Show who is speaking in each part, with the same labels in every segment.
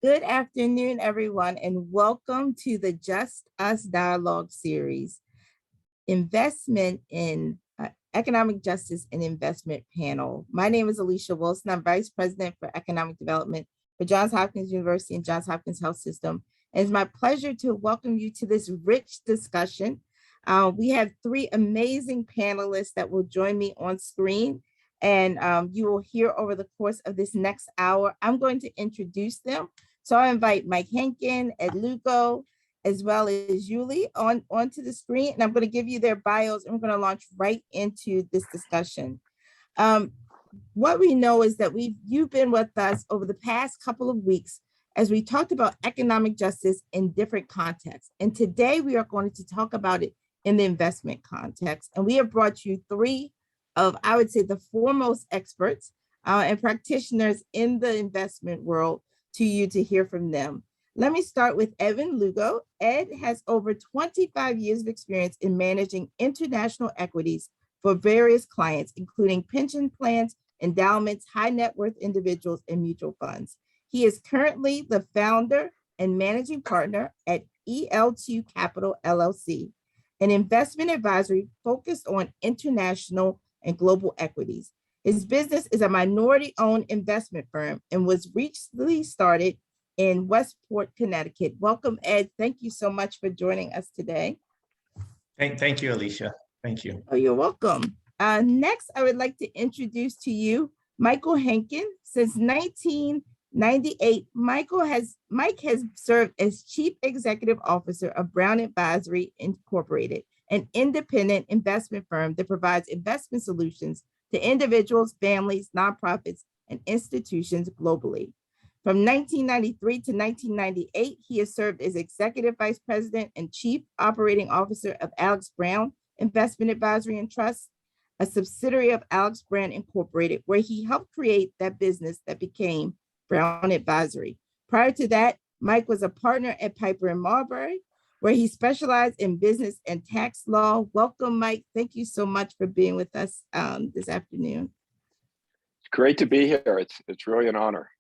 Speaker 1: Good afternoon, everyone, and welcome to the Just Us Dialogue Series, Investment in Economic Justice and Investment Panel. My name is Alicia Wilson. I'm Vice President for Economic Development for Johns Hopkins University and Johns Hopkins Health System. And it's my pleasure to welcome you to this rich discussion. We have three amazing panelists that will join me on screen, and you will hear over the course of this next hour. I'm going to introduce them. So I invite Mike Hankin, Ed Lugo, as well as Ulili onto the screen, and I'm going to give you their bios, and we're going to launch right into this discussion. What we know is that you've been with us over the past couple of weeks as we talked about economic justice in different contexts. And today we are going to talk about it in the investment context. And we have brought you three of, I would say, the foremost experts and practitioners in the investment world to you to hear from them. Let me start with Edwin Lugo. Ed has over 25 years of experience in managing international equities for various clients, including pension plans, endowments, high net worth individuals, and mutual funds. He is currently the founder and managing partner at EL2 Capital LLC, an investment advisory focused on international and global equities. His business is a minority-owned investment firm and was recently started in Westport, Connecticut. Welcome, Ed. Thank you so much for joining us today.
Speaker 2: Thank you, Alicia. Thank you.
Speaker 1: Oh, you're welcome. Next, I would like to introduce to you Michael Hankin. Since 1998, Mike has served as Chief Executive Officer of Brown Advisory Incorporated, an independent investment firm that provides investment solutions to individuals, families, nonprofits, and institutions globally. From 1993 to 1998, he has served as Executive Vice President and Chief Operating Officer of Alex Brown Investment Advisory and Trust, a subsidiary of Alex Brown Incorporated, where he helped create that business that became Brown Advisory. Prior to that, Mike was a partner at Piper & Marbury, where he specialized in business and tax law. Welcome, Mike. Thank you so much for being with us this afternoon.
Speaker 3: It's great to be here. It's really an honor.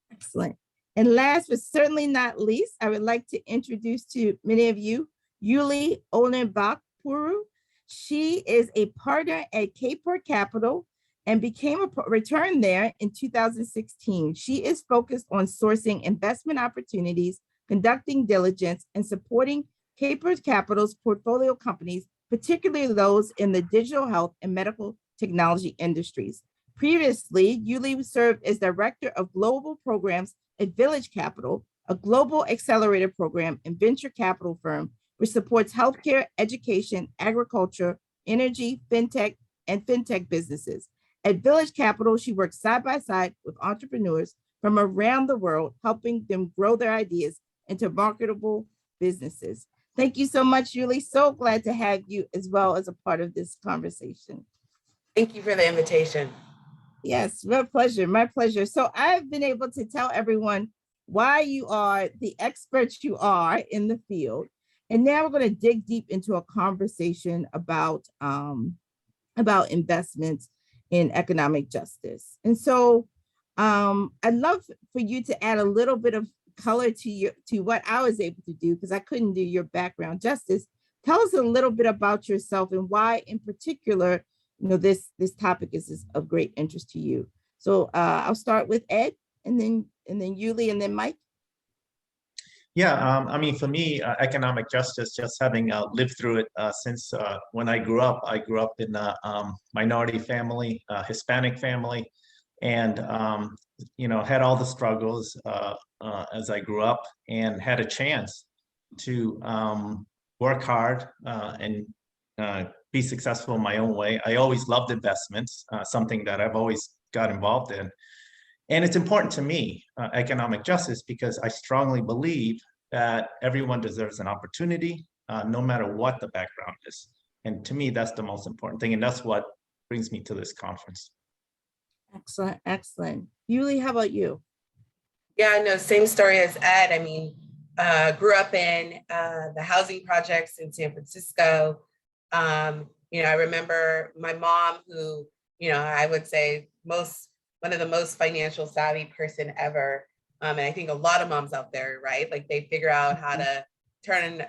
Speaker 1: Excellent. And last but certainly not least, I would like to introduce to many of you, Ulili Onovakpuri. She is a partner at Kapor Capital and became a return there in 2016. She is focused on sourcing investment opportunities, conducting diligence, and supporting Kapor Capital's portfolio companies, particularly those in the digital health and medical technology industries. Previously, Ulili served as Director of Global Programs at Village Capital, a global accelerator program and venture capital firm which supports healthcare, education, agriculture, energy, fintech, and fintech businesses. At Village Capital, she works side by side with entrepreneurs from around the world, helping them grow their ideas into marketable businesses. Thank you so much, Ulili. So glad to have you as well as a part of this conversation.
Speaker 4: Thank you for the invitation.
Speaker 1: Yes, my pleasure, my pleasure. So I've been able to tell everyone why you are the experts you are in the field. And now we're going to dig deep into a conversation about investments in economic justice. And so I'd love for you to add a little bit of color to what I was able to do, because I couldn't do your background justice. Tell us a little bit about yourself and why in particular, this topic is of great interest to you. So I'll start with Ed, and then Ulili, and then Mike.
Speaker 2: Yeah, I mean, for me, economic justice, just having lived through it since when I grew up in a minority family, Hispanic family, and, had all the struggles as I grew up, and had a chance to work hard and be successful in my own way. I always loved investments, something that I've always got involved in. And it's important to me, economic justice, because I strongly believe that everyone deserves an opportunity, no matter what the background is. And to me, that's the most important thing. And that's what brings me to this conference.
Speaker 1: Excellent, excellent. Ulili, how about you?
Speaker 4: Yeah, no, same story as Ed. I mean, grew up in the housing projects in San Francisco. I remember my mom, who, I would say one of the most financial savvy person ever, And I think a lot of moms out there, right? Like they figure out how to turn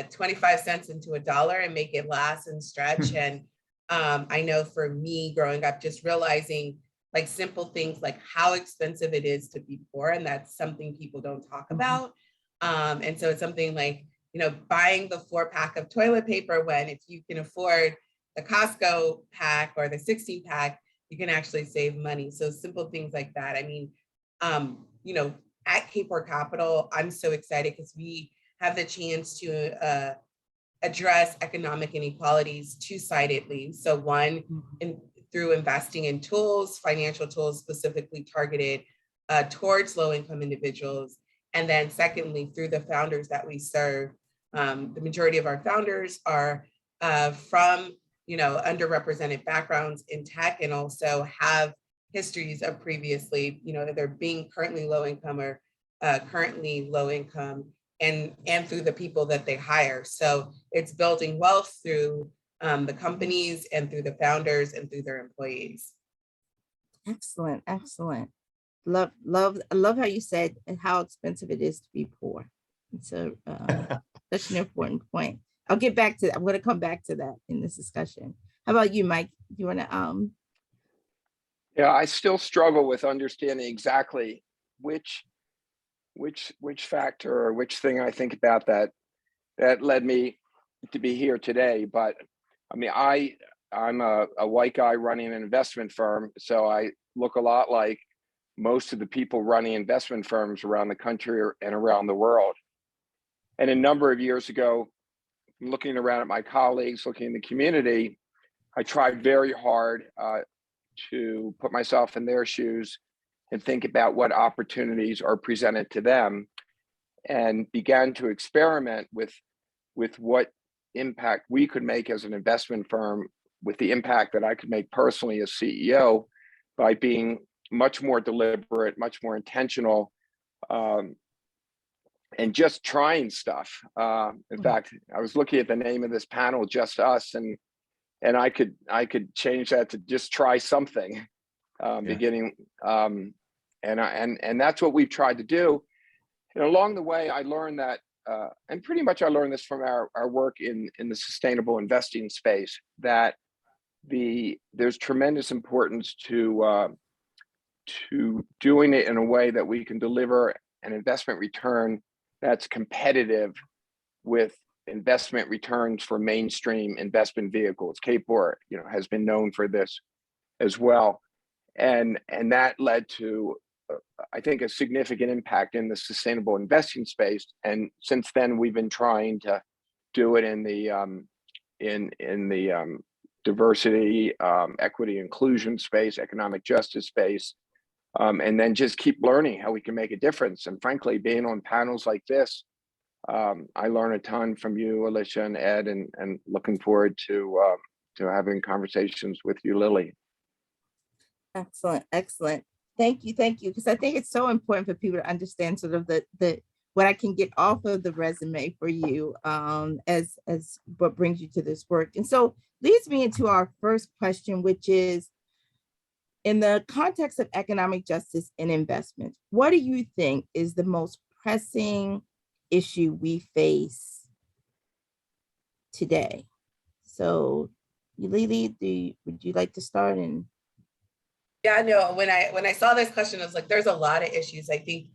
Speaker 4: 25 cents into $1 and make it last and stretch. And I know for me growing up, just realizing like simple things like how expensive it is to be poor. And that's something people don't talk about. And so it's something like, you know, buying the 4-pack of toilet paper when if you can afford the Costco pack or the 16-pack, you can actually save money. So simple things like that. I mean, you know, at Kapor Capital, I'm so excited because we have the chance to address economic inequalities two-sidedly. So one, through investing in tools, financial tools specifically targeted towards low-income individuals. And then secondly, through the founders that we serve. The majority of our founders are from, you know, underrepresented backgrounds in tech and also have histories of previously, you know, either being currently low income or currently low income and through the people that they hire. So it's building wealth through the companies and through the founders and through their employees.
Speaker 1: Excellent, excellent. I love how you said how expensive it is to be poor. It's such an important point. I'm going to come back to that in this discussion. How about you, Mike? Do you want to
Speaker 3: Yeah, I still struggle with understanding exactly which factor or which thing I think about that led me to be here today. But I mean, I'm a white guy running an investment firm, so I look a lot like most of the people running investment firms around the country and around the world. And a number of years ago, looking around at my colleagues, looking in the community, I tried very hard to put myself in their shoes and think about what opportunities are presented to them, and began to experiment with what impact we could make as an investment firm, with the impact that I could make personally as CEO by being much more deliberate, much more intentional, and just trying stuff. In fact, I was looking at the name of this panel, Just Us, and I could change that to just try something, beginning. And that's what we've tried to do. And along the way, I learned that, and pretty much I learned this from our work in the sustainable investing space, that there's tremendous importance to doing it in a way that we can deliver an investment return that's competitive with investment returns for mainstream investment vehicles. Kapor, you know, has been known for this as well, and that led to, I think, a significant impact in the sustainable investing space. And since then, we've been trying to do it in the diversity, equity, inclusion space, economic justice space, and then just keep learning how we can make a difference. And frankly, being on panels like this, I learn a ton from you, Alicia and Ed, and looking forward to having conversations with you, Lily.
Speaker 1: Excellent, excellent. Thank you, because I think it's so important for people to understand sort of the what I can get off of the resume for you as what brings you to this work. And so leads me into our first question, which is, in the context of economic justice and investment, what do you think is the most pressing issue we face today? So, Ulili, would you like to start? And
Speaker 4: yeah, no, when I saw this question, I was like, there's a lot of issues. I think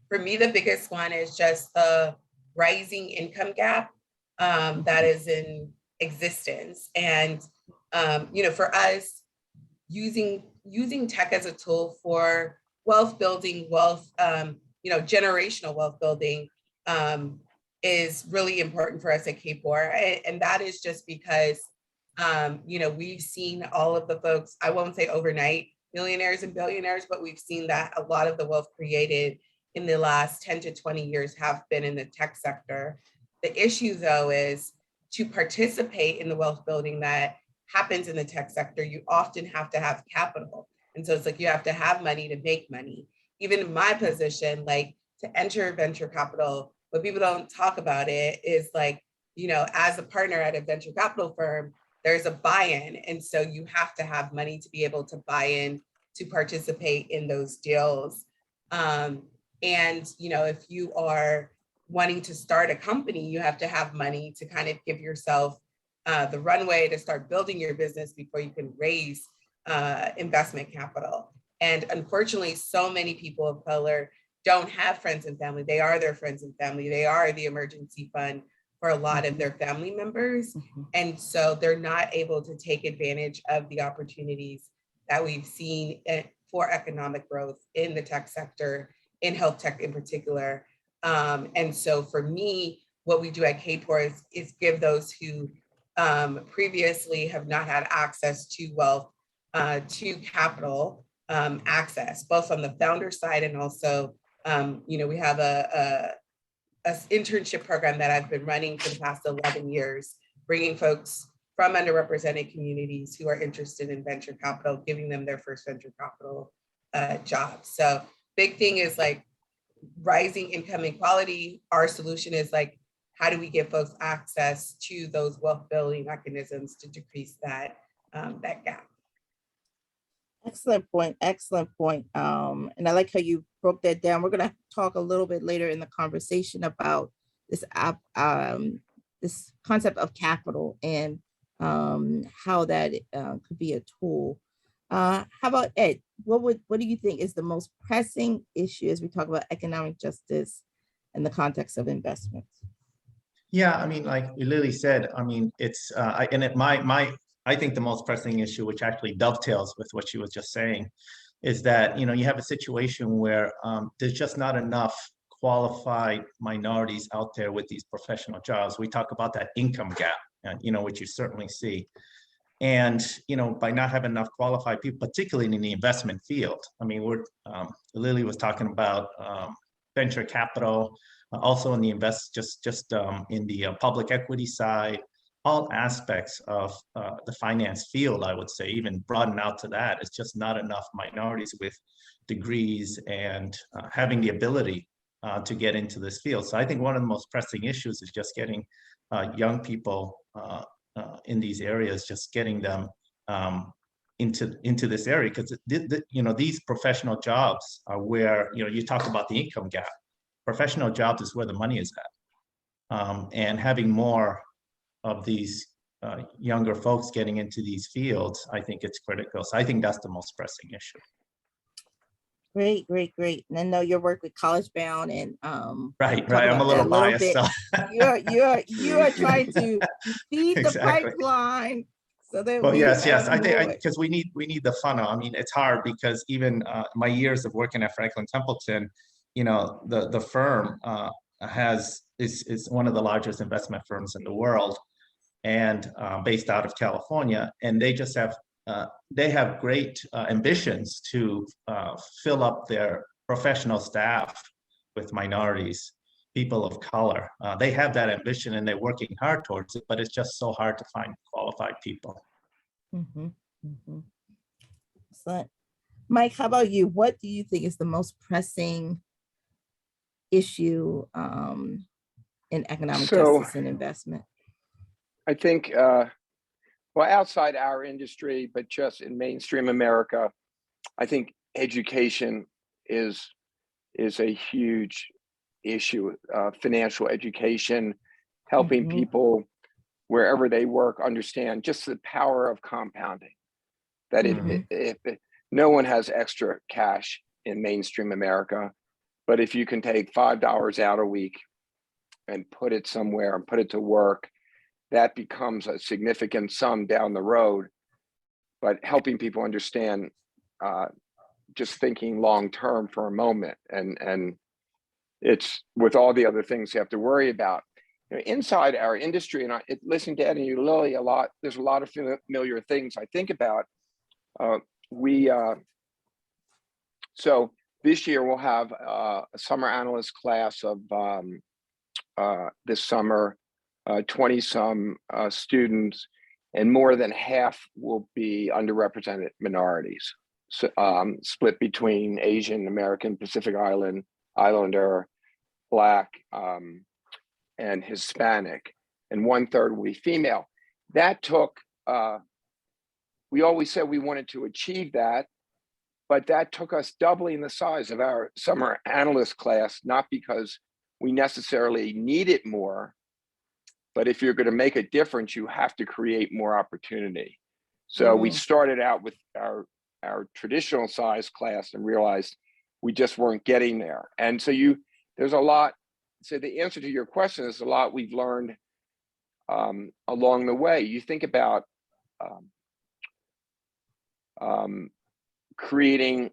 Speaker 4: for me, the biggest one is just the rising income gap that is in existence. And, you know, for us, using tech as a tool for wealth building, you know, generational wealth building is really important for us at Kapor. And that is just because, you know, we've seen all of the folks, I won't say overnight millionaires and billionaires, but we've seen that a lot of the wealth created in the last 10 to 20 years have been in the tech sector. The issue, though, is to participate in the wealth building that happens in the tech sector, you often have to have capital. And so it's like you have to have money to make money. Even in my position, like to enter venture capital, what people don't talk about it is like, you know, as a partner at a venture capital firm, there's a buy-in. And so you have to have money to be able to buy in to participate in those deals. And, you know, if you are wanting to start a company, you have to have money to kind of give yourself the runway to start building your business before you can raise investment capital. And unfortunately, so many people of color don't have friends and family. They are their friends and family. They are the emergency fund for a lot of their family members. And so they're not able to take advantage of the opportunities that we've seen for economic growth in the tech sector, in health tech in particular. And so for me, what we do at Kapor is give those who previously have not had access to wealth, to capital access, both on the founder side and also, you know, we have a internship program that I've been running for the past 11 years, bringing folks from underrepresented communities who are interested in venture capital, giving them their first venture capital job. So big thing is like rising income inequality. Our solution is like, how do we give folks access to those wealth building mechanisms to decrease that, that gap?
Speaker 1: Excellent point. Excellent point. And I like how you broke that down. We're going to talk a little bit later in the conversation about this this concept of capital and how that could be a tool. How about Ed? What do you think is the most pressing issue as we talk about economic justice in the context of investments?
Speaker 2: Yeah, I mean, like Ulili said, I mean, it's I think the most pressing issue, which actually dovetails with what she was just saying, is that, you know, you have a situation where there's just not enough qualified minorities out there with these professional jobs. We talk about that income gap, you know, which you certainly see. And, you know, by not having enough qualified people, particularly in the investment field, I mean, Lily was talking about venture capital, also in the in the public equity side, all aspects of the finance field, I would say, even broaden out to that. It's just not enough minorities with degrees and having the ability to get into this field. So I think one of the most pressing issues is just getting young people in these areas, just getting them into this area, because you know, these professional jobs are where, you know, you talk about the income gap. Professional jobs is where the money is at, and having more of these younger folks getting into these fields, I think it's critical. So I think that's the most pressing issue.
Speaker 1: Great, great, great. And I know your work with College Bound and
Speaker 2: right. I'm a little biased. So.
Speaker 1: you are trying to feed the pipeline so that.
Speaker 2: Well, yes. I think because we need the funnel. I mean, it's hard because even my years of working at Franklin Templeton, you know, the firm is one of the largest investment firms in the world, and based out of California, and they just have great ambitions to fill up their professional staff with minorities, people of color. They have that ambition and they're working hard towards it, but it's just so hard to find qualified people.
Speaker 1: Excellent. Mike, how about you? What do you think is the most pressing issue in economic justice and investment?
Speaker 3: I think, well, outside our industry, but just in mainstream America, I think education is a huge issue. Financial education, helping people wherever they work understand just the power of compounding. That if no one has extra cash in mainstream America, but if you can take $5 out a week and put it somewhere and put it to work, that becomes a significant sum down the road. But helping people understand, just thinking long term for a moment, and it's with all the other things you have to worry about. You know, inside our industry, and listening to Ed and Lily a lot, there's a lot of familiar things I think about. So this year we'll have a summer analyst class of this summer, 20 some students, and more than half will be underrepresented minorities, so, split between Asian American, Pacific Islander, Black, and Hispanic, and 1/3 will be female. That took, we always said we wanted to achieve that, But that took us doubling the size of our summer analyst class, not because we necessarily need it more, but if you're going to make a difference, you have to create more opportunity. So we started out with our traditional size class and realized we just weren't getting there. And so there's a lot. So the answer to your question is a lot we've learned along the way. You think about creating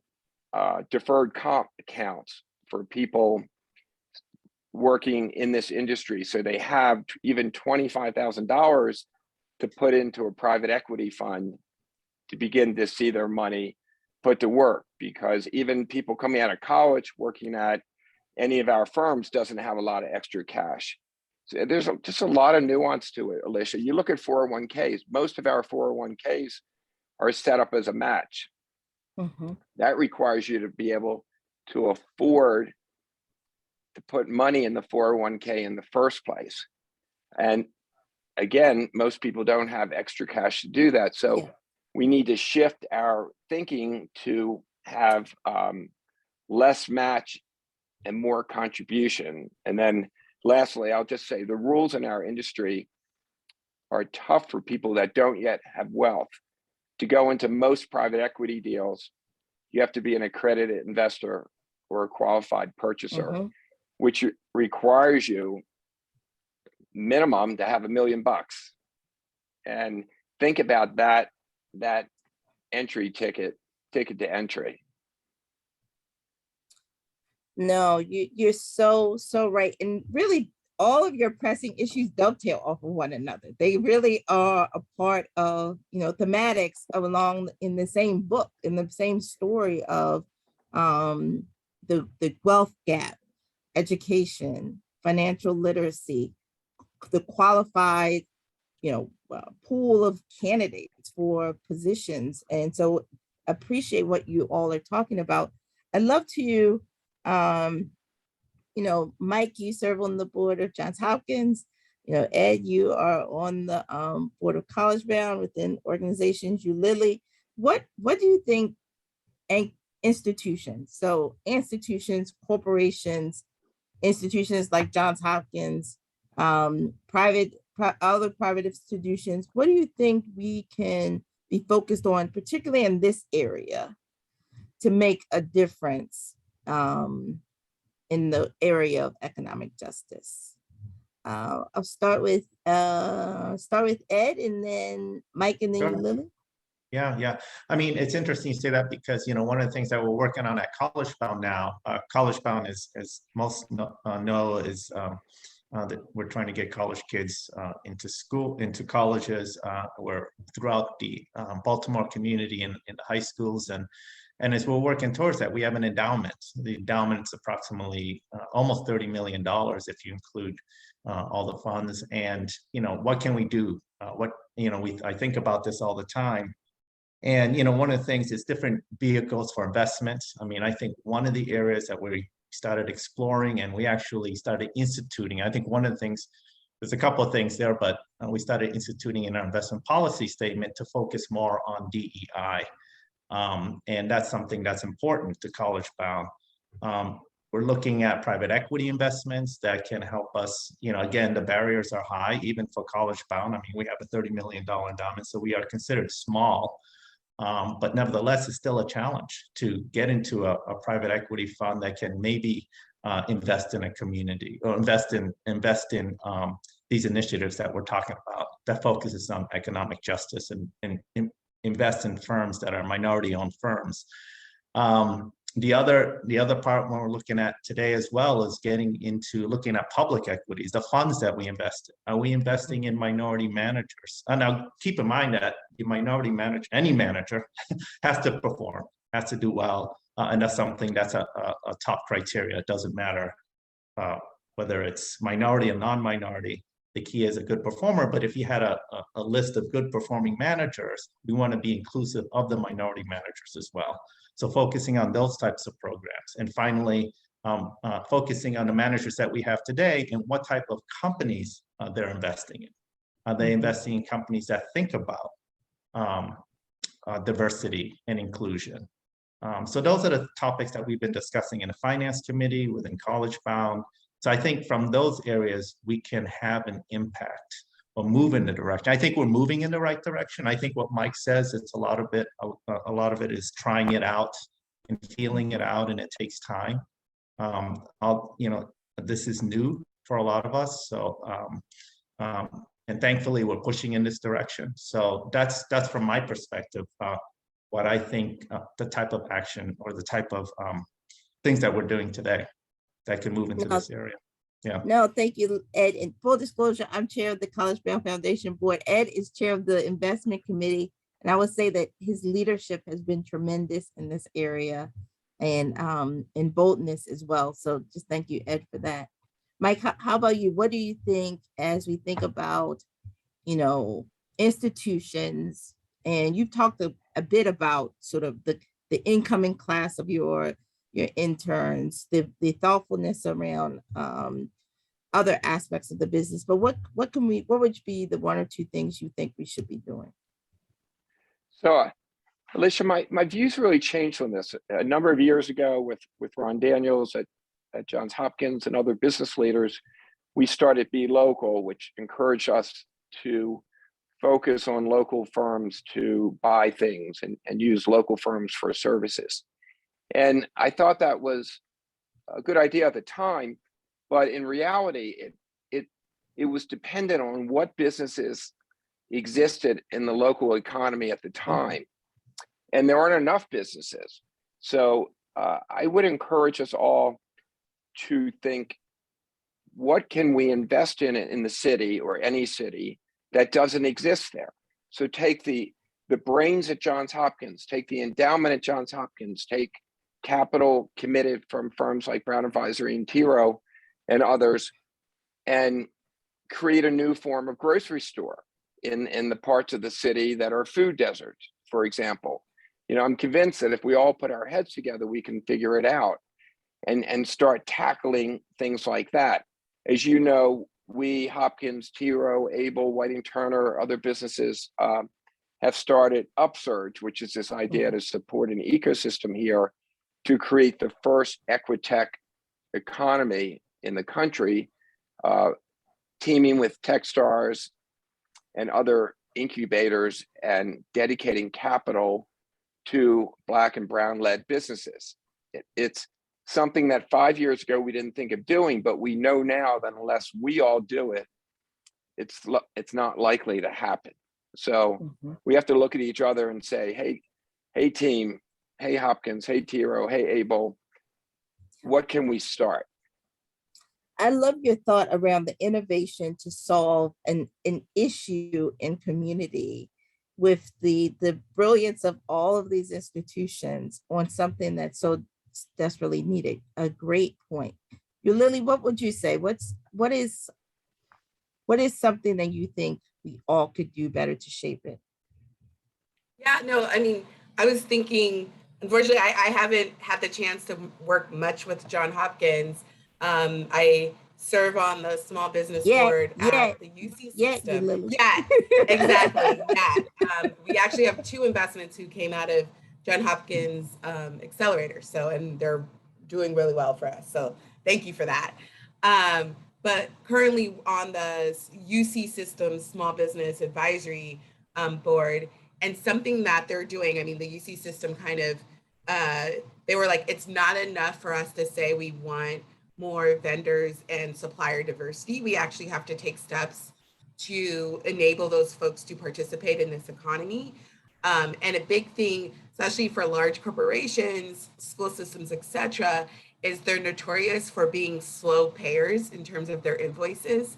Speaker 3: deferred comp accounts for people working in this industry, so they have even $25,000 to put into a private equity fund to begin to see their money put to work, because even people coming out of college working at any of our firms doesn't have a lot of extra cash. So there's just a lot of nuance to it, Alicia. You look at 401ks, most of our 401ks are set up as a match. That requires you to be able to afford to put money in the 401k in the first place. And again, most people don't have extra cash to do that. So we need to shift our thinking to have less match and more contribution. And then lastly, I'll just say the rules in our industry are tough for people that don't yet have wealth. To go into most private equity deals, you have to be an accredited investor or a qualified purchaser, which requires you minimum to have $1 million. And think about that entry ticket to entry.
Speaker 1: No, you're so right. And really all of your pressing issues dovetail off of one another. They really are a part of, thematics along in the same book, in the same story of the wealth gap, education, financial literacy, the qualified, pool of candidates for positions. And so appreciate what you all are talking about. I'd love to, Mike, you serve on the board of Johns Hopkins. Ed, you are on the board of College Bound within organizations, Ulili. What do you think institutions, corporations, institutions like Johns Hopkins, other private institutions, what do you think we can be focused on, particularly in this area, to make a difference in the area of economic justice? I'll start with Ed, and then Mike, and then
Speaker 2: Sure.
Speaker 1: Lily.
Speaker 2: Yeah. I mean, it's interesting you say that because, one of the things that we're working on at College Bound now, College Bound is, as most know, is that we're trying to get college kids into colleges. We're throughout the Baltimore community in the high schools. And as we're working towards that, we have an endowment. The endowment's approximately almost $30 million if you include all the funds. And, what can we do? I think about this all the time. And, one of the things is different vehicles for investment. I mean, I think one of the areas that we started exploring and we actually started instituting, I think one of the things, there's a couple of things there, but we started instituting in our investment policy statement to focus more on DEI. And that's something that's important to College Bound. We're looking at private equity investments that can help us, again, the barriers are high, even for College Bound. I mean, we have a $30 million endowment, so we are considered small. But nevertheless, it's still a challenge to get into a private equity fund that can maybe invest in a community or invest in these initiatives that we're talking about that focuses on economic justice and invest in firms that are minority-owned firms. The other part when we're looking at today as well is getting into looking at public equities, the funds that we invest in. Are we investing in minority managers? And now keep in mind that the minority manager, any manager, has to perform, has to do well. And that's something that's a top criteria. It doesn't matter whether it's minority or non-minority. The key is a good performer, but if you had a list of good performing managers, we want to be inclusive of the minority managers as well. So focusing on those types of programs. And finally, focusing on the managers that we have today and what type of companies they're investing in. Are they investing in companies that think about diversity and inclusion? So those are the topics that we've been discussing in the finance committee, within College Bound. So I think from those areas, we can have an impact or move in the direction. I think we're moving in the right direction. I think what Mike says, it's a lot of it is trying it out and feeling it out, and it takes time. This is new for a lot of us. So, and thankfully we're pushing in this direction. So that's from my perspective, what I think the type of action or the type of things that we're doing today that can move into this area. Yeah.
Speaker 1: No, thank you, Ed. In full disclosure, I'm chair of the College Bound Foundation Board. Ed is chair of the investment committee. And I would say that his leadership has been tremendous in this area and in boldness as well. So just thank you, Ed, for that. Mike, how about you? What do you think as we think about, institutions, and you've talked a bit about sort of the incoming class of your interns, the thoughtfulness around other aspects of the business, but what would be the one or two things you think we should be doing?
Speaker 3: So, Alicia, my views really changed on this. A number of years ago with Ron Daniels at Johns Hopkins and other business leaders, we started Be Local, which encouraged us to focus on local firms to buy things and use local firms for services. And I thought that was a good idea at the time, but in reality, it was dependent on what businesses existed in the local economy at the time. And there aren't enough businesses. So I would encourage us all to think, what can we invest in the city or any city that doesn't exist there? So take the brains at Johns Hopkins, take the endowment at Johns Hopkins, take capital committed from firms like Brown Advisory and Tiro and others, and create a new form of grocery store in the parts of the city that are food deserts, for example. I'm convinced that if we all put our heads together, we can figure it out and start tackling things like that. As you know, we, Hopkins, Tiro, Able, Whiting Turner, other businesses have started Upsurge, which is this idea to support an ecosystem here to create the first equitech economy in the country, teaming with Techstars and other incubators and dedicating capital to Black and Brown-led businesses. It's something that 5 years ago we didn't think of doing, but we know now that unless we all do it, it's not likely to happen. So we have to look at each other and say, hey team, hey Hopkins, hey Tiro, hey Able, what can we start?
Speaker 1: I love your thought around the innovation to solve an issue in community with the brilliance of all of these institutions on something that's so desperately needed. A great point. Ulili, what would you say? What is something that you think we all could do better to shape it?
Speaker 4: Yeah, no, I mean, I was thinking, unfortunately, I haven't had the chance to work much with Johns Hopkins. I serve on the small business board at the UC system. Yeah, exactly. Yeah. We actually have two investments who came out of Johns Hopkins Accelerator. And they're doing really well for us. So thank you for that. But currently on the UC system Small Business Advisory Board, and something that they're doing, I mean, the UC system kind of, they were like, it's not enough for us to say we want more vendors and supplier diversity. We actually have to take steps to enable those folks to participate in this economy. And a big thing, especially for large corporations, school systems, et cetera, is they're notorious for being slow payers in terms of their invoices.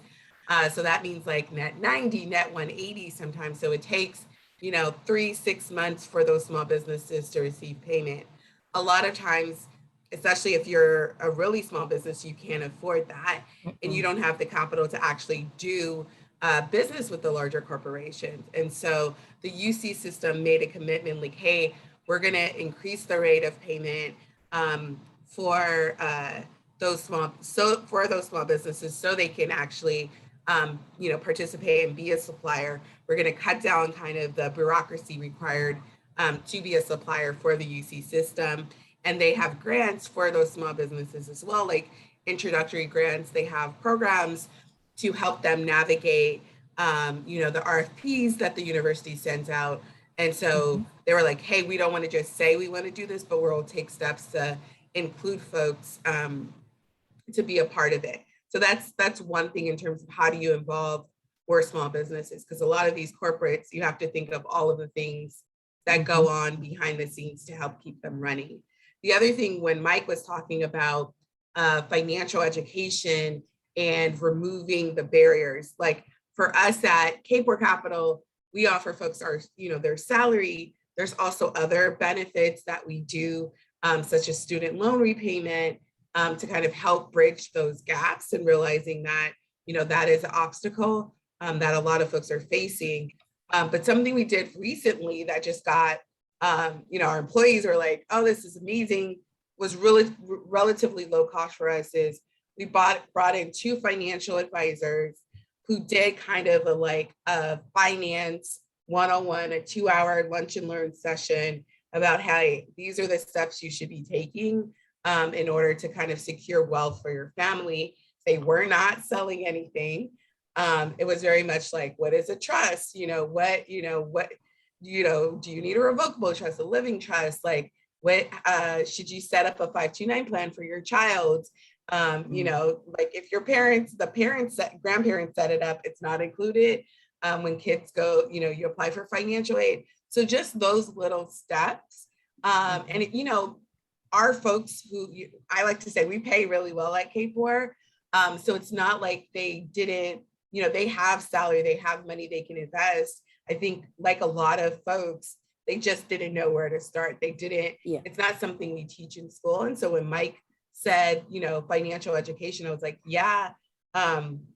Speaker 4: So that means like net 90, net 180 sometimes. So it takes 3-6 months for those small businesses to receive payment. A lot of times, especially if you're a really small business, you can't afford that, and you don't have the capital to actually do business with the larger corporations. And so the UC system made a commitment like, hey, we're going to increase the rate of payment for those small businesses so they can actually participate and be a supplier. We're going to cut down kind of the bureaucracy required to be a supplier for the UC system. And they have grants for those small businesses as well, like introductory grants. They have programs to help them navigate, the RFPs that the university sends out. And so they were like, hey, we don't want to just say we want to do this, but we'll take steps to include folks to be a part of it. So that's one thing in terms of how do you involve more small businesses? Because a lot of these corporates, you have to think of all of the things that go on behind the scenes to help keep them running. The other thing, when Mike was talking about financial education and removing the barriers, like for us at Kapor Capital, we offer folks their salary. There's also other benefits that we do, such as student loan repayment, to kind of help bridge those gaps and realizing that, that is an obstacle that a lot of folks are facing. But something we did recently that just got, our employees were like, oh, this is amazing, was really relatively low cost for us, is we brought in 2 financial advisors who did kind of a finance 101, a 2-hour lunch and learn session about how these are the steps you should be taking in order to kind of secure wealth for your family. They were not selling anything. It was very much like, what is a trust? Do you need a revocable trust, a living trust? Like, what should you set up a 529 plan for your child? Like if grandparents set it up, it's not included. When kids go, you apply for financial aid. So just those little steps. And our folks who, I like to say, we pay really well at Kapor. So it's not like they didn't, they have salary, they have money they can invest. I think like a lot of folks, they just didn't know where to start. It's not something we teach in school. And so when Mike said, financial education, I was like, yeah,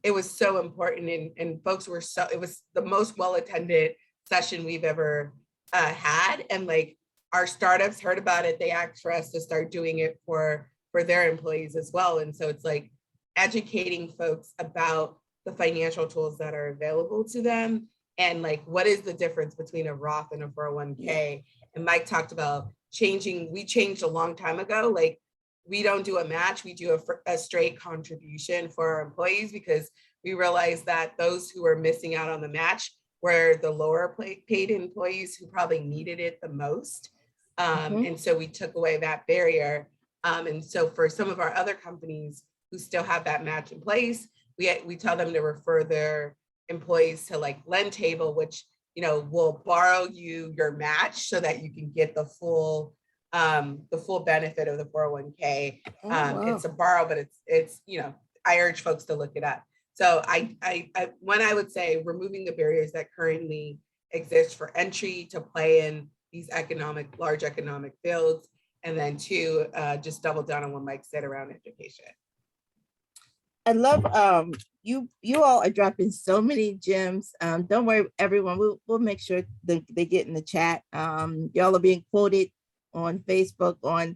Speaker 4: it was so important. And folks it was the most well-attended session we've ever had. And like our startups heard about it. They asked for us to start doing it for their employees as well. And so it's like educating folks about the financial tools that are available to them. And like, what is the difference between a Roth and a 401k? Yeah. And Mike talked about we changed a long time ago. Like, we don't do a match, we do a straight contribution for our employees, because we realized that those who were missing out on the match were the lower paid employees who probably needed it the most. And so we took away that barrier. And so for some of our other companies who still have that match in place, we tell them to refer their employees to like Lend Table, which will borrow you your match so that you can get the full benefit of the 401k. Wow. It's a borrow, but it's I urge folks to look it up. So I would say removing the barriers that currently exist for entry to play in these large economic fields, and then 2, just double down on what Mike said around education.
Speaker 1: I love you all are dropping so many gems. Don't worry, everyone. We'll make sure they get in the chat. Y'all are being quoted on Facebook, on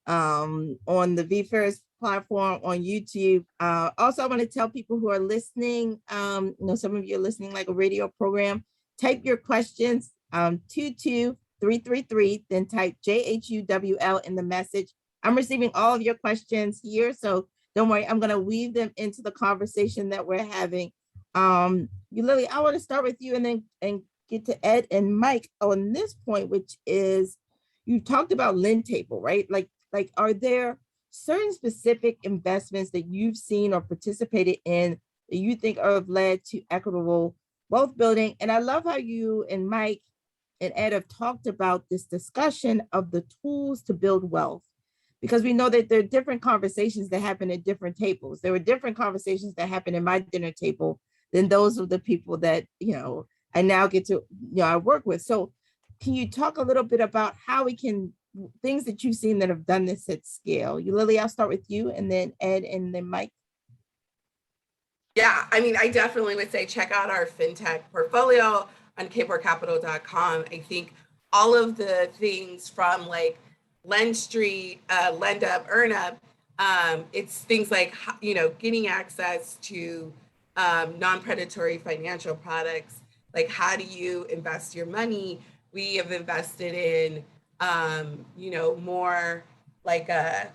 Speaker 1: the VFirst platform, on YouTube. Also, I want to tell people who are listening, some of you are listening like a radio program, type your questions 22333, then type JHUWL in the message. I'm receiving all of your questions here, so don't worry, I'm going to weave them into the conversation that we're having. Ulili, I want to start with you and get to Ed and Mike on this point, which is, you talked about Lend Table, right? Like, are there certain specific investments that you've seen or participated in that you think have led to equitable wealth building? And I love how you and Mike and Ed have talked about this discussion of the tools to build wealth, because we know that there are different conversations that happen at different tables. There were different conversations that happen at my dinner table than those of the people that, I now get to, I work with. So can you talk a little bit about how we can, things that you've seen that have done this at scale? Ulili, I'll start with you, and then Ed, and then Mike.
Speaker 4: Yeah, I mean, I definitely would say check out our fintech portfolio on kaporcapital.com. I think all of the things from like Lend Street, Lend Up, Earn Up, it's things like, getting access to non-predatory financial products. Like, how do you invest your money? we have invested in, more like a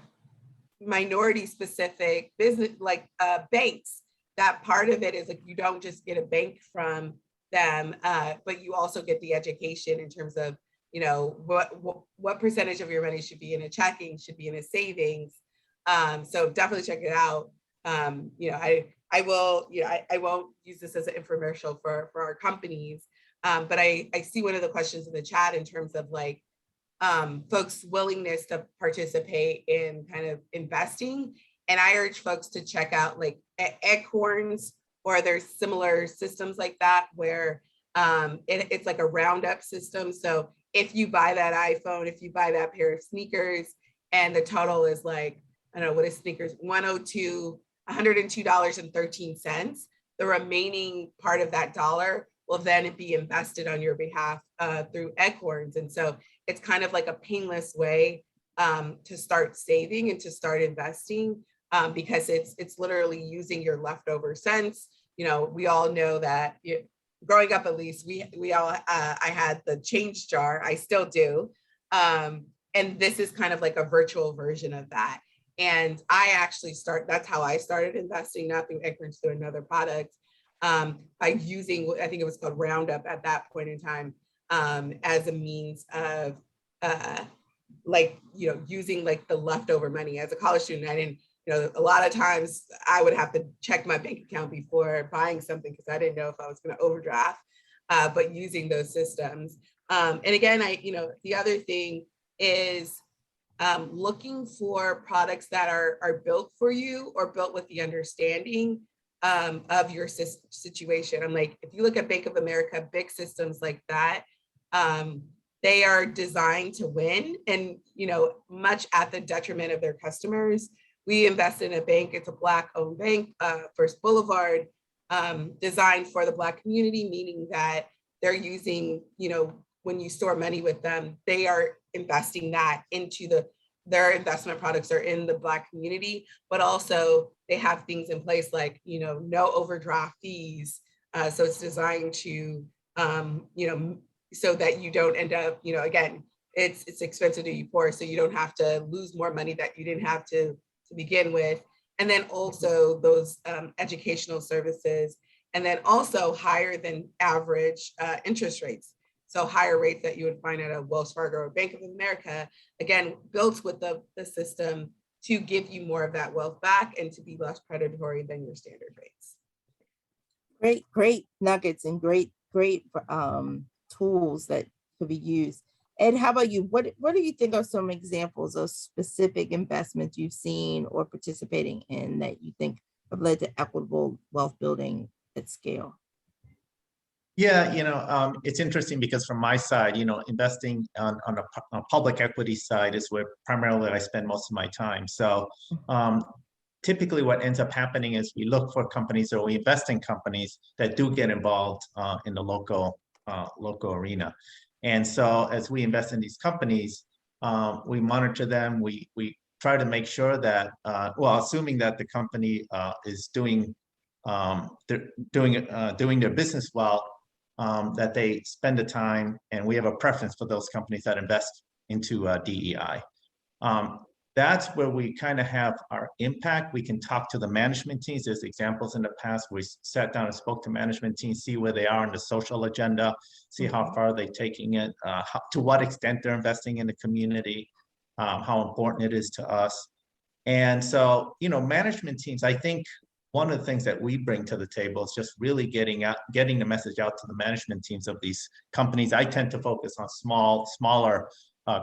Speaker 4: minority specific business, like banks. That part of it is like, you don't just get a bank from them, but you also get the education in terms of, what percentage of your money should be in a checking, should be in a savings. So definitely check it out. I will, I won't use this as an infomercial for our companies, but I see one of the questions in the chat in terms of like folks' willingness to participate in kind of investing. And I urge folks to check out like Acorns, or there's similar systems like that where it's like a roundup system. So if you buy that iPhone, if you buy that pair of sneakers, and the total is like, I don't know, what is sneakers? $102.13. The remaining part of that dollar will then be invested on your behalf through Acorns. And so it's kind of like a painless way to start saving and to start investing, because it's literally using your leftover cents. We all know that growing up, at least we all, I had the change jar, I still do. And this is kind of like a virtual version of that. And I actually that's how I started investing, not through Acorns, through another product, by using, I think it was called Roundup at that point in time, as a means of using like the leftover money. As a college student, I didn't, a lot of times I would have to check my bank account before buying something because I didn't know if I was going to overdraft, but using those systems. And again, the other thing is looking for products that are built for you or built with the understanding of your situation. I'm like, if you look at Bank of America, big systems like that, they are designed to win, and much at the detriment of their customers. We invest in a bank, it's a Black-owned bank, First Boulevard, designed for the Black community, meaning that they're using, when you store money with them, they are investing that into their investment products are in the Black community, but also they have things in place like, no overdraft fees. So it's designed to, so that you don't end up, again, it's expensive to be poor, so you don't have to lose more money that you didn't have to begin with. And then also those educational services, and then also higher than average interest rates. So higher rates that you would find at a Wells Fargo or Bank of America, again, built with the system to give you more of that wealth back and to be less predatory than your standard rates.
Speaker 1: Great nuggets and great tools that could be used. Ed, how about you? What do you think are some examples of specific investments you've seen or participating in that you think have led to equitable wealth building at scale?
Speaker 2: Yeah, it's interesting because from my side, investing on a public equity side is where primarily I spend most of my time. So typically what ends up happening is we look for companies or we invest in companies that do get involved in the local arena. And so as we invest in these companies, we monitor them, we try to make sure that, assuming that the company is doing their business well, that they spend the time, and we have a preference for those companies that invest into DEI. That's where we kind of have our impact. We can talk to the management teams. There's examples in the past where we sat down and spoke to management teams, see where they are in the social agenda, see how far they're taking it, to what extent they're investing in the community, how important it is to us. And so, management teams, I think one of the things that we bring to the table is just really getting the message out to the management teams of these companies. I tend to focus on smaller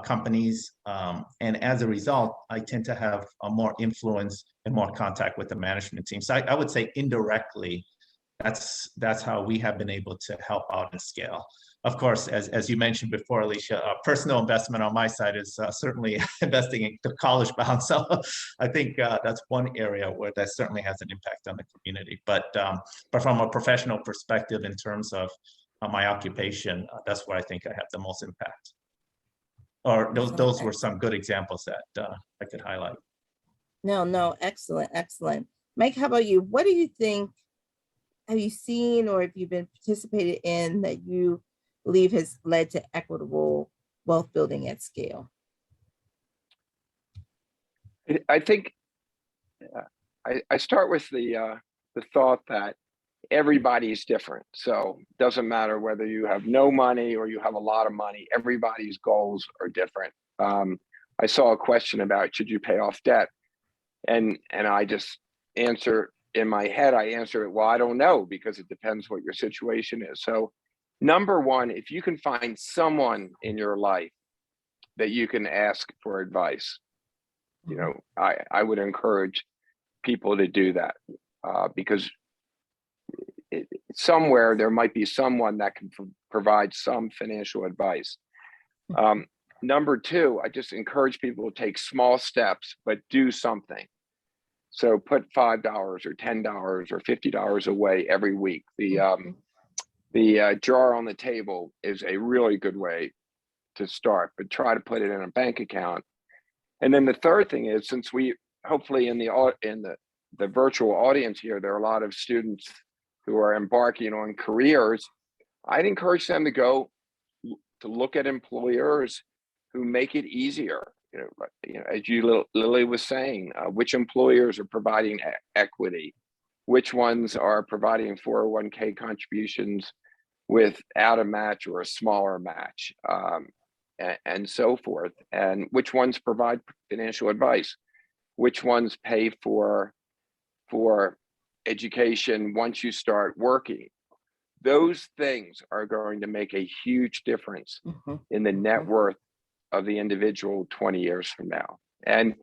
Speaker 2: companies, and as a result, I tend to have more influence and more contact with the management team. So I would say indirectly, that's how we have been able to help out and scale. Of course, as you mentioned before, Alicia, personal investment on my side is certainly investing in the college bound. So I think that's one area where that certainly has an impact on the community. But from a professional perspective, in terms of my occupation, that's where I think I have the most impact. Or those were some good examples that I could highlight.
Speaker 1: No, excellent. Mike, how about you? What do you think, have you seen or have you been participated in that you believe has led to equitable wealth building at scale?
Speaker 3: I think I start with the thought that everybody's different. So it doesn't matter whether you have no money or you have a lot of money, everybody's goals are different. I saw a question about should you pay off debt? And I just answer in my head, I answer it, well, I don't know, because it depends what your situation is. So number one, if you can find someone in your life that you can ask for advice, you know, I would encourage people to do that, because somewhere there might be someone that can provide some financial advice. Number two, I just encourage people to take small steps, but do something. So put $5 or $10 or $50 away every week. The jar on the table is a really good way to start, but try to put it in a bank account. And then the third thing is, since we hopefully in the virtual audience here, there are a lot of students who are embarking on careers, I'd encourage them to go to look at employers who make it easier. You know, as Lily was saying, which employers are providing equity, which ones are providing 401k contributions without a match or a smaller match, and so forth, and which ones provide financial advice, which ones pay for education once you start working. Those things are going to make a huge difference in the net worth of the individual 20 years from now. And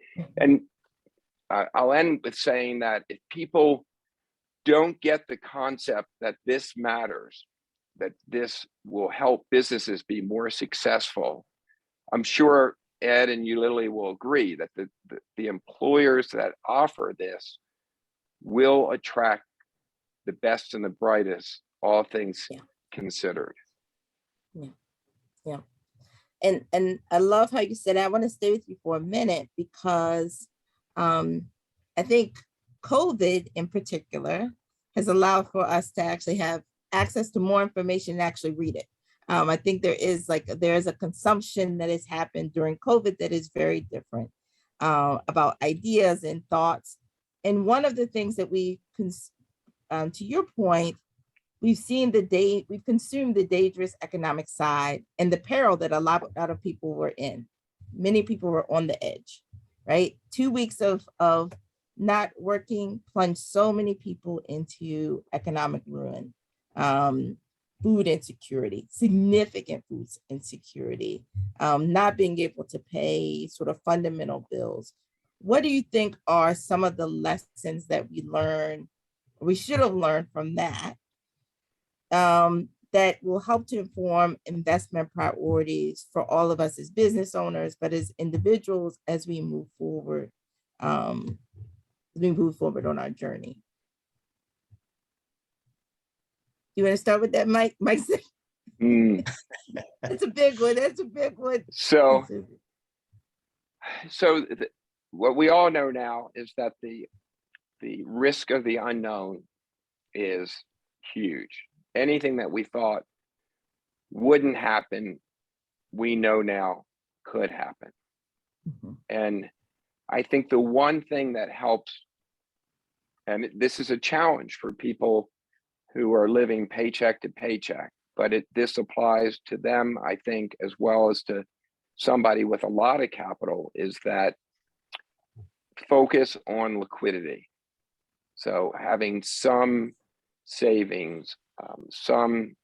Speaker 3: I'll end with saying that if people don't get the concept that this matters, that this will help businesses be more successful, I'm sure Ed and Ulili will agree that the employers that offer this will attract the best and the brightest, all things considered.
Speaker 1: Yeah. And I love how you said, I want to stay with you for a minute, because I think COVID in particular has allowed for us to actually have access to more information and actually read it. I think there is a consumption that has happened during COVID that is very different about ideas and thoughts. And one of the things that to your point, we've consumed the dangerous economic side and the peril that a lot of people were in. Many people were on the edge, right? 2 weeks of not working plunged so many people into economic ruin, food insecurity, significant food insecurity, not being able to pay sort of fundamental bills. What do you think are some of the lessons that we should have learned from that, that will help to inform investment priorities for all of us as business owners, but as individuals as we move forward, on our journey? You want to start with that, Mike? Mike said, That's a big one.
Speaker 3: So what we all know now is that the risk of the unknown is huge. Anything that we thought wouldn't happen, we know now could happen. And I think the one thing that helps, and this is a challenge for people who are living paycheck to paycheck, but this applies to them, I think, as well as to somebody with a lot of capital, is that focus on liquidity. So having some savings, some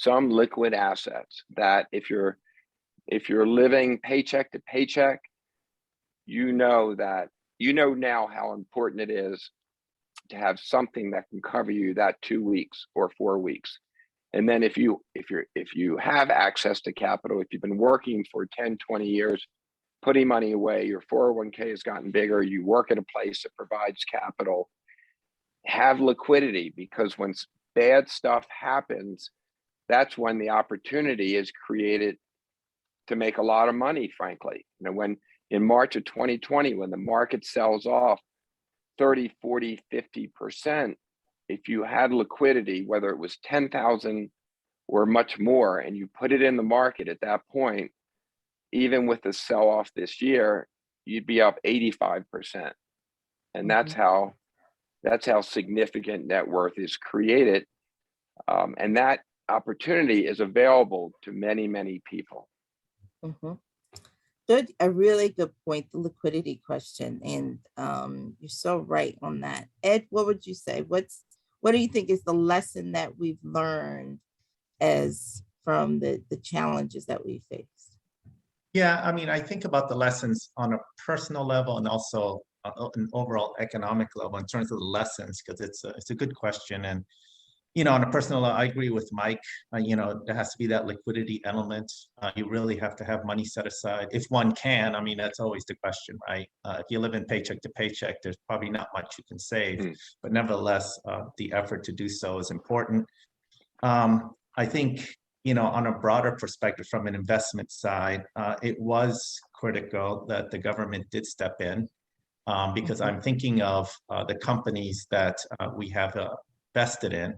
Speaker 3: liquid assets, that if you're living paycheck to paycheck, you know now how important it is to have something that can cover you that 2 weeks or 4 weeks. And then if you have access to capital, if you've been working for 10, 20 years, putting money away, your 401k has gotten bigger, you work at a place that provides capital, have liquidity, because when bad stuff happens, that's when the opportunity is created to make a lot of money, frankly. You know, when in March of 2020, when the market sells off 30, 40, 50%, if you had liquidity, whether it was 10,000 or much more, and you put it in the market at that point, even with the sell-off this year, you'd be up 85%. And that's how significant net worth is created. And that opportunity is available to many, many people.
Speaker 1: Good, a really good point, the liquidity question. And you're so right on that. Ed, what would you say? What do you think is the lesson that we've learned as from the challenges that we faced?
Speaker 2: Yeah, I mean, I think about the lessons on a personal level and also an overall economic level in terms of the lessons, because it's a good question. And, you know, on a personal level, I agree with Mike. You know, there has to be that liquidity element. You really have to have money set aside if one can. I mean, that's always the question, right? If you live in paycheck to paycheck, there's probably not much you can save, but nevertheless, the effort to do so is important. I think, you know, on a broader perspective from an investment side, it was critical that the government did step in, because I'm thinking of the companies that we have invested in.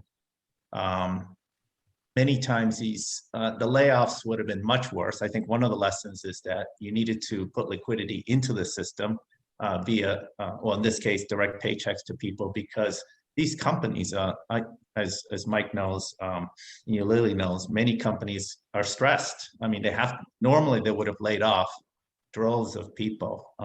Speaker 2: Many times the layoffs would have been much worse. I think one of the lessons is that you needed to put liquidity into the system via, well, in this case, direct paychecks to people, because these companies, as Mike knows, Ulili knows, many companies are stressed. I mean, normally they would have laid off droves of people.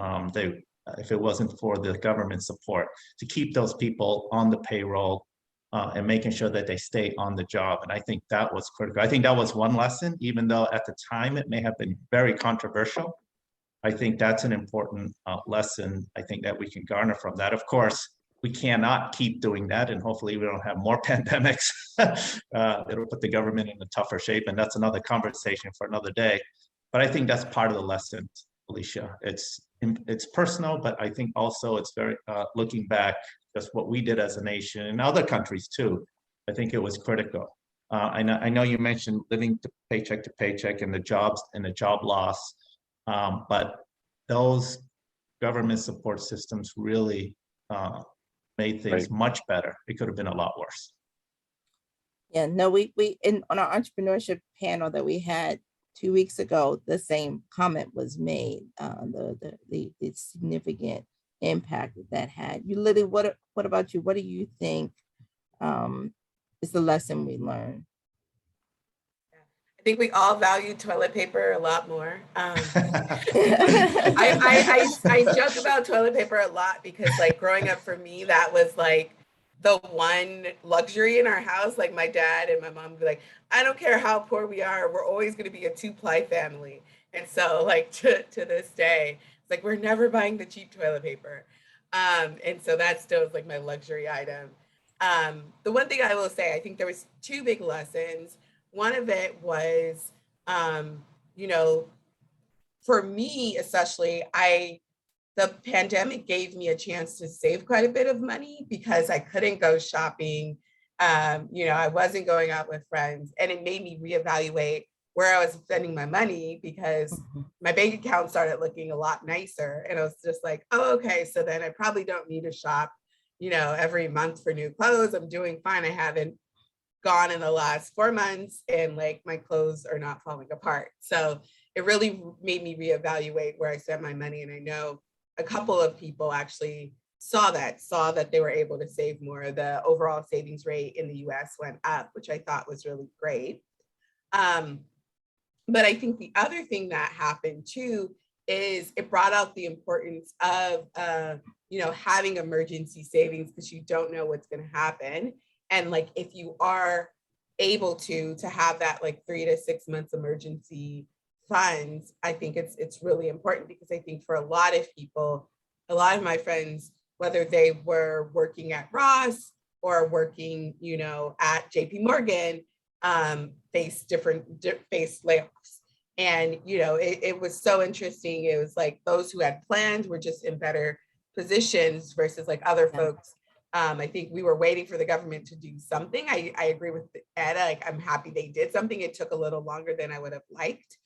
Speaker 2: If it wasn't for the government support to keep those people on the payroll and making sure that they stay on the job. And I think that was critical. I think that was one lesson, even though at the time it may have been very controversial. I think that's an important lesson, I think, that we can garner from that. Of course, we cannot keep doing that, and hopefully we don't have more pandemics. It'll put the government in a tougher shape, and that's another conversation for another day. But I think that's part of the lesson, Alicia. It's personal, but I think also it's very, looking back, just what we did as a nation and other countries too, I think it was critical. I know you mentioned living to paycheck and the jobs and the job loss, but those government support systems really made things much better. It could have been a lot worse.
Speaker 1: Yeah, no, we on our entrepreneurship panel that we had 2 weeks ago, the same comment was made, the significant impact that had. Ulili, what about you? What do you think is the lesson we learned?
Speaker 4: I think we all value toilet paper a lot more. I joke about toilet paper a lot because, like, growing up for me, that was like the one luxury in our house. Like, my dad and my mom would be like, I don't care how poor we are, we're always going to be a 2-ply family. And so, like, to this day, it's like we're never buying the cheap toilet paper. And so that still is like my luxury item. The one thing I will say, I think there was 2 big lessons. One of it was, you know, for me, especially, the pandemic gave me a chance to save quite a bit of money because I couldn't go shopping. You know, I wasn't going out with friends, and it made me reevaluate where I was spending my money because my bank account started looking a lot nicer. And I was just like, oh, okay, so then I probably don't need to shop, you know, every month for new clothes. I'm doing fine. I haven't gone in the last 4 months, and like my clothes are not falling apart. So it really made me reevaluate where I spent my money. And I know a couple of people actually saw that they were able to save more. The overall savings rate in the US went up, which I thought was really great. But I think the other thing that happened too is it brought out the importance of you know, having emergency savings, because you don't know what's going to happen. And like, if you are able to have that like 3 to 6 months emergency funds, I think it's really important, because I think for a lot of people, a lot of my friends, whether they were working at Ross or working, you know, at JP Morgan, faced layoffs. And, you know, it was so interesting. It was like those who had plans were just in better positions versus like other folks. I think we were waiting for the government to do something. I agree with Ed. Like, I'm happy they did something. It took a little longer than I would have liked.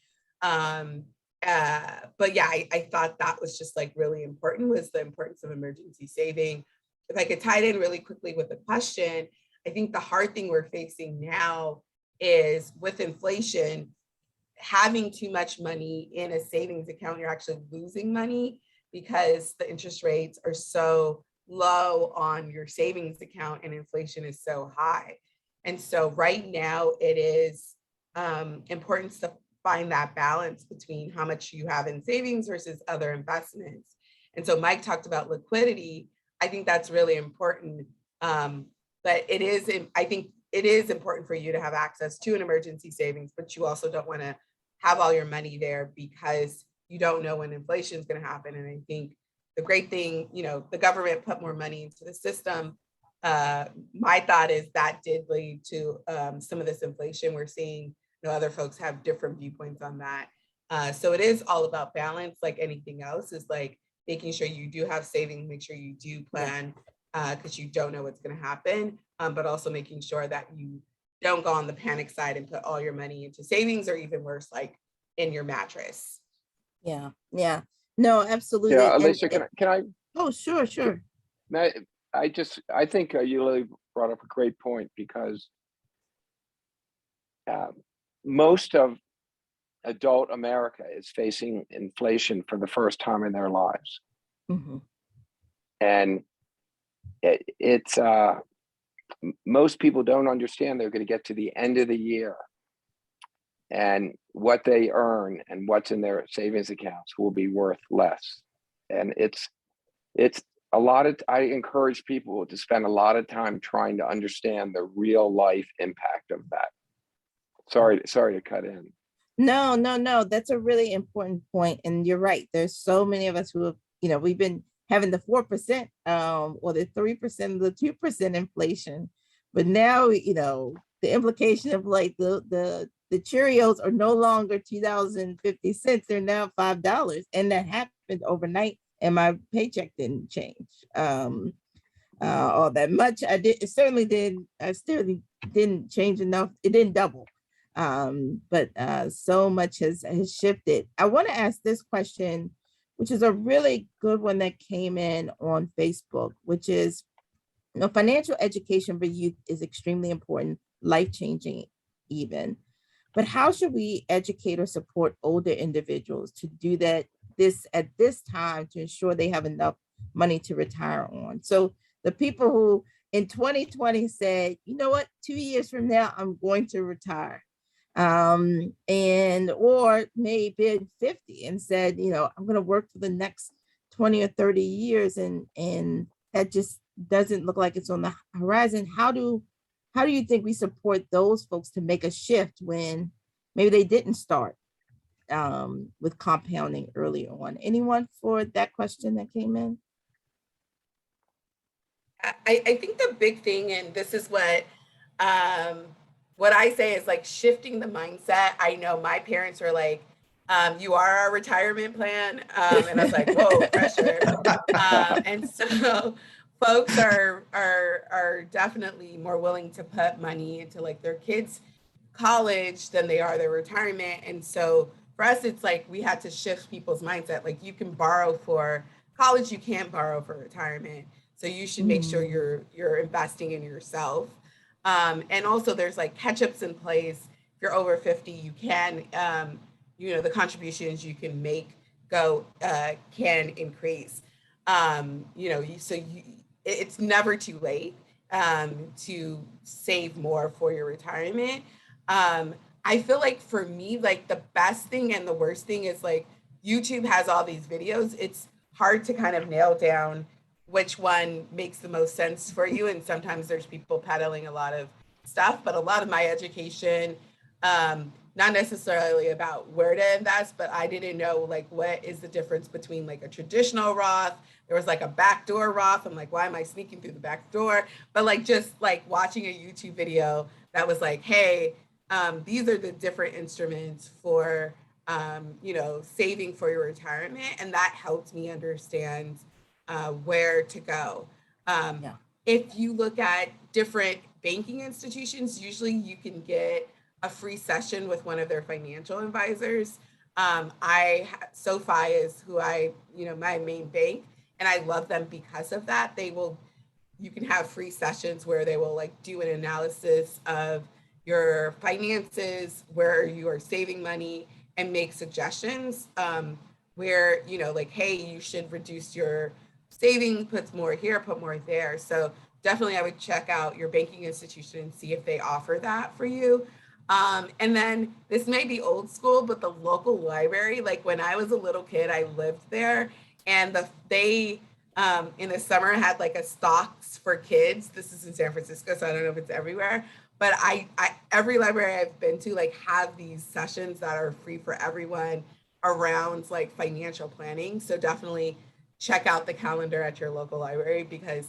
Speaker 4: But yeah, I thought that was just like really important, was the importance of emergency saving. If I could tie it in really quickly with the question, I think the hard thing we're facing now is with inflation, having too much money in a savings account, you're actually losing money because the interest rates are so low on your savings account and inflation is so high. And so right now it is important to find that balance between how much you have in savings versus other investments. And so Mike talked about liquidity. I think that's really important. But it is, I think it is important for you to have access to an emergency savings, but you also don't want to have all your money there because you don't know when inflation is going to happen. And I think the great thing, you know, the government put more money into the system. My thought is that did lead to some of this inflation we're seeing. You know, other folks have different viewpoints on that. So it is all about balance, like anything else, is like making sure you do have savings, make sure you do plan, because you don't know what's going to happen, but also making sure that you don't go on the panic side and put all your money into savings, or even worse, like in your mattress.
Speaker 1: Yeah, yeah. No, absolutely.
Speaker 3: Yeah, Alicia, can I?
Speaker 1: Oh, sure.
Speaker 3: I think you really brought up a great point, because most of adult America is facing inflation for the first time in their lives.
Speaker 1: Mm-hmm.
Speaker 3: And it's most people don't understand they're going to get to the end of the year and what they earn and what's in their savings accounts will be worth less. And it's a lot of, I encourage people to spend a lot of time trying to understand the real life impact of that. Sorry to cut in.
Speaker 1: No. That's a really important point. And you're right. There's so many of us who have, you know, we've been having the 4% or the 3%, the 2% inflation. But now, you know, the implication of like the Cheerios are no longer 2.50 cents, they're now $5. And that happened overnight and my paycheck didn't change all that much. I still didn't change enough. It didn't double. But so much has shifted. I want to ask this question, which is a really good one that came in on Facebook, which is, you know, financial education for youth is extremely important, life-changing even. But how should we educate or support older individuals to do that at this time to ensure they have enough money to retire on? So the people who in 2020 said, you know what, 2 years from now, I'm going to retire. Or maybe 50 and said, you know, I'm going to work for the next 20 or 30 years. And that just doesn't look like it's on the horizon. How do you think we support those folks to make a shift when maybe they didn't start with compounding early on? Anyone for that question that came in?
Speaker 4: I think the big thing, and this is what I say, is like shifting the mindset. I know my parents were like, you are our retirement plan. And I was like, whoa, pressure. And so folks are definitely more willing to put money into like their kids' college than they are their retirement. And so for us, it's like we had to shift people's mindset. Like, you can borrow for college, you can't borrow for retirement. So you should make sure you're investing in yourself. And also there's like catch-ups in place. If you're over 50, you can, you know, the contributions you can make can increase. You know, it's never too late to save more for your retirement. I feel like for me, like the best thing and the worst thing is like YouTube has all these videos. It's hard to kind of nail down which one makes the most sense for you. And sometimes there's people peddling a lot of stuff, but a lot of my education, not necessarily about where to invest, but I didn't know like what is the difference between like a traditional Roth. There was like a backdoor Roth. I'm like, why am I sneaking through the back door? But like just like watching a YouTube video that was like, hey, these are the different instruments for you know, saving for your retirement. And that helped me understand where to go. If you look at different banking institutions, usually you can get a free session with one of their financial advisors. SoFi is who my main bank, and I love them because of that. You can have free sessions where they will like do an analysis of your finances, where you are saving money, and make suggestions where, you know, like, hey, you should reduce your saving, put more here, put more there. So definitely I would check out your banking institution and see if they offer that for you. And then this may be old school, but the local library, like when I was a little kid, I lived there, and they in the summer had like a stocks for kids. This is in San Francisco, so I don't know if it's everywhere, but I every library I've been to like have these sessions that are free for everyone around like financial planning. So definitely check out the calendar at your local library, because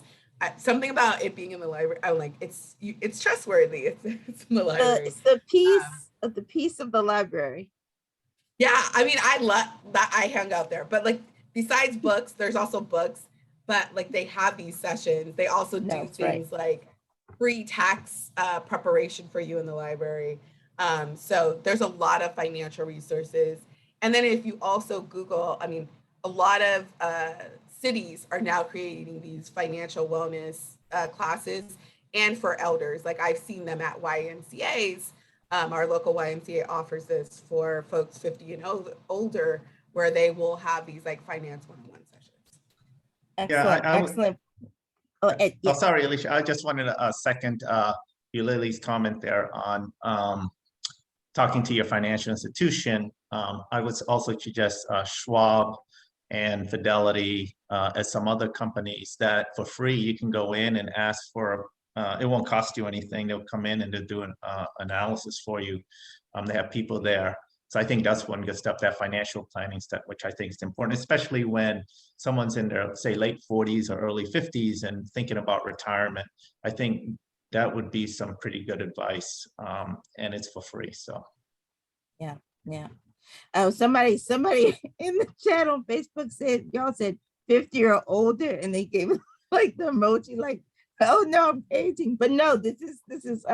Speaker 4: something about it being in the library, I'm like, it's trustworthy. It's in the library.
Speaker 1: It's the piece of the library.
Speaker 4: Yeah, I mean, I love that. I hung out there, but like besides books, there's also books. But like they have these sessions. They also do things like free tax preparation for you in the library. So there's a lot of financial resources. And then if you also Google, I mean, a lot of cities are now creating these financial wellness classes, and for elders. Like I've seen them at YMCAs. Our local YMCA offers this for folks 50 and older, where they will have these like finance one-on-one sessions.
Speaker 1: Excellent, excellent.
Speaker 2: Oh, sorry, Alicia. I just wanted a second Ulili's comment there on talking to your financial institution. I would also suggest Schwab and Fidelity as some other companies that for free you can go in and ask for. It won't cost you anything. They'll come in and they'll do an analysis for you. They have people there. So I think that's one good step, that financial planning step, which I think is important, especially when someone's in their, say, late 40s or early 50s and thinking about retirement. I think that would be some pretty good advice, and it's for free. So,
Speaker 1: yeah. Oh, somebody in the chat on Facebook said, y'all said 50 or older, and they gave like the emoji, like, oh no, I'm aging. But no, this is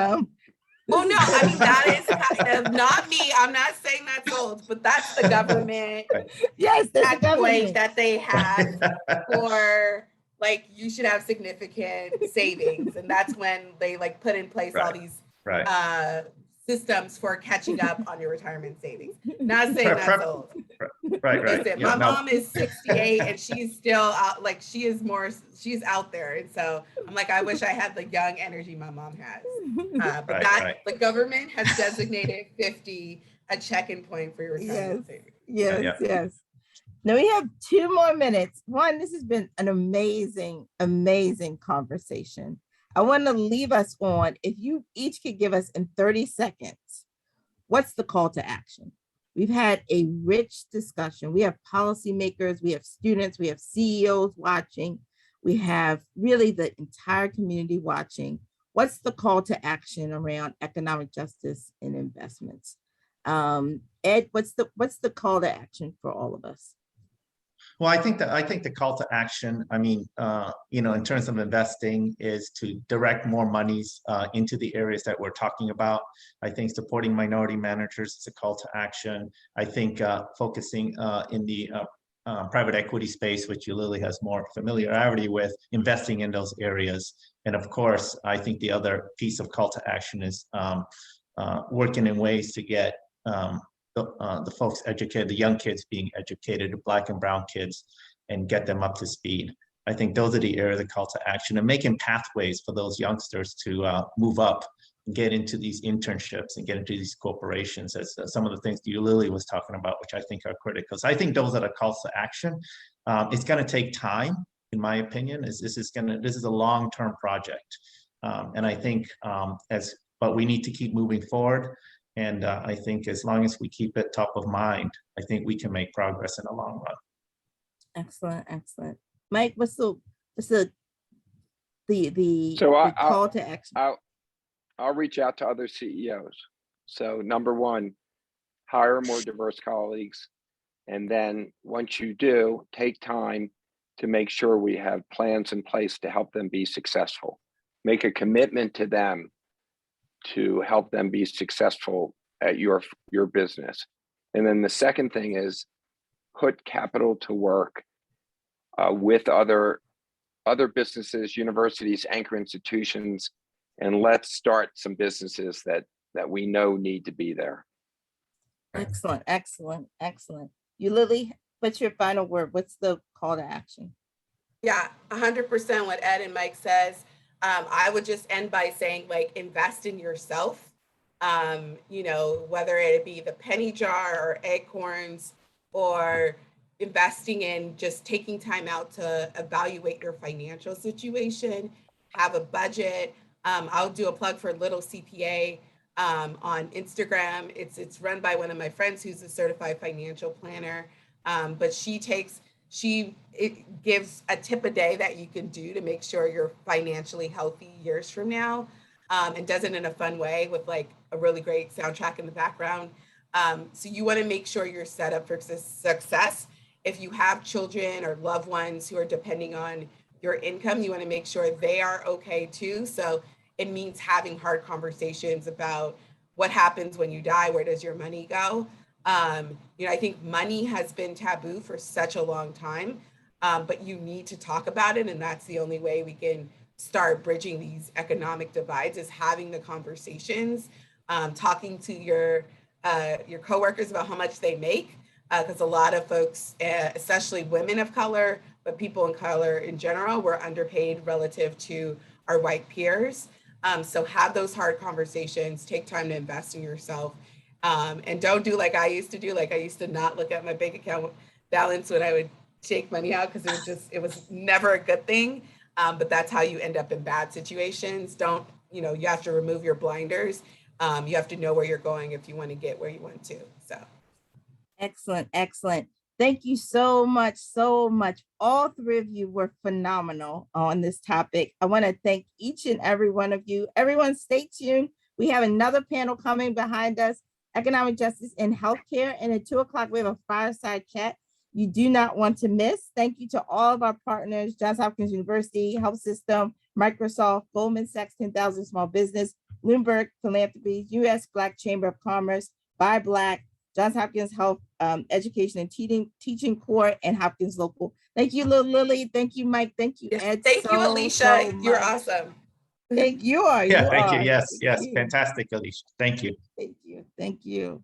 Speaker 4: Oh no, I mean, that is kind of not me. I'm not saying that's old, but that's the government.
Speaker 1: Yes, that's the government
Speaker 4: that they have for like, you should have significant savings. And that's when they like put in place all these systems for catching up on your retirement savings. Not saying that's old.
Speaker 2: Right.
Speaker 4: Listen, my mom is 68 and she's still out, like she's out there. And so I'm like, I wish I had the young energy my mom has. But the government has designated 50 a check-in point for your retirement savings.
Speaker 1: Yes. Now we have 2 more minutes. One, this has been an amazing conversation. I want to leave us on, if you each could give us in 30 seconds, what's the call to action? We've had a rich discussion. We have policymakers, we have students, we have CEOs watching. We have really the entire community watching. What's the call to action around economic justice and investments? Ed, what's the call to action for all of us?
Speaker 2: Well, I think the call to action, I mean, in terms of investing, is to direct more monies into the areas that we're talking about. I think supporting minority managers is a call to action. I think focusing in the private equity space, which Ulili has more familiarity with, investing in those areas. And of course, I think the other piece of call to action is working in ways to get the folks educated, the young kids being educated, the Black and brown kids, and get them up to speed. I think those are the areas of call to action, and making pathways for those youngsters to move up and get into these internships and get into these corporations, as some of the things that Ulili was talking about, which I think are critical. So I think those are the calls to action. It's going to take time, in my opinion. This is a long-term project, and I think but we need to keep moving forward. And I think as long as we keep it top of mind, I think we can make progress in the long run.
Speaker 1: Excellent. Mike, what's the call to action?
Speaker 3: I'll reach out to other CEOs. So number one, hire more diverse colleagues. And then once you do, take time to make sure we have plans in place to help them be successful. Make a commitment to them to help them be successful at your business. And then the second thing is put capital to work with other businesses, universities, anchor institutions, and let's start some businesses that that we know need to be there.
Speaker 1: Excellent, excellent, excellent. Ulili, what's your final word? What's the call to action?
Speaker 4: Yeah, 100% what Ed and Mike says. I would just end by saying, like, invest in yourself. You know, whether it be the penny jar or acorns, or investing in just taking time out to evaluate your financial situation, have a budget. I'll do a plug for Little CPA on Instagram. It's run by one of my friends who's a certified financial planner, but it gives a tip a day that you can do to make sure you're financially healthy years from now, and does it in a fun way with like a really great soundtrack in the background. So you want to make sure you're set up for success. If you have children or loved ones who are depending on your income, you want to make sure they are okay too. So it means having hard conversations about what happens when you die, where does your money go? You know, I think money has been taboo for such a long time, but you need to talk about it. And that's the only way we can start bridging these economic divides, is having the conversations, talking to your coworkers about how much they make, because a lot of folks, especially women of color, but people in color in general, we're underpaid relative to our white peers. So have those hard conversations, take time to invest in yourself. And don't do like I used to do. Like I used to not look at my bank account balance when I would take money out, because it was never a good thing. But that's how you end up in bad situations. You have to remove your blinders. You have to know where you're going if you want to get where you want to. So.
Speaker 1: Excellent, excellent. Thank you so much, so much. All three of you were phenomenal on this topic. I want to thank each and every one of you. Everyone stay tuned. We have another panel coming behind us, economic justice in healthcare. And at 2:00, we have a fireside chat you do not want to miss. Thank you to all of our partners, Johns Hopkins University, Health System, Microsoft, Goldman Sachs 10,000 Small Business, Bloomberg Philanthropy, U.S. Black Chamber of Commerce, Buy Black, Johns Hopkins Health Education and Teaching Corps, and Hopkins Local. Thank you, Lily. Thank you, Mike. Thank you, Ed.
Speaker 4: Thank you, Alicia. You're awesome.
Speaker 1: Thank you.
Speaker 2: Yeah, thank you. Yes,
Speaker 1: Thank
Speaker 2: yes.
Speaker 1: you.
Speaker 2: Fantastic, Alicia. Thank you.
Speaker 1: Thank you. Thank you.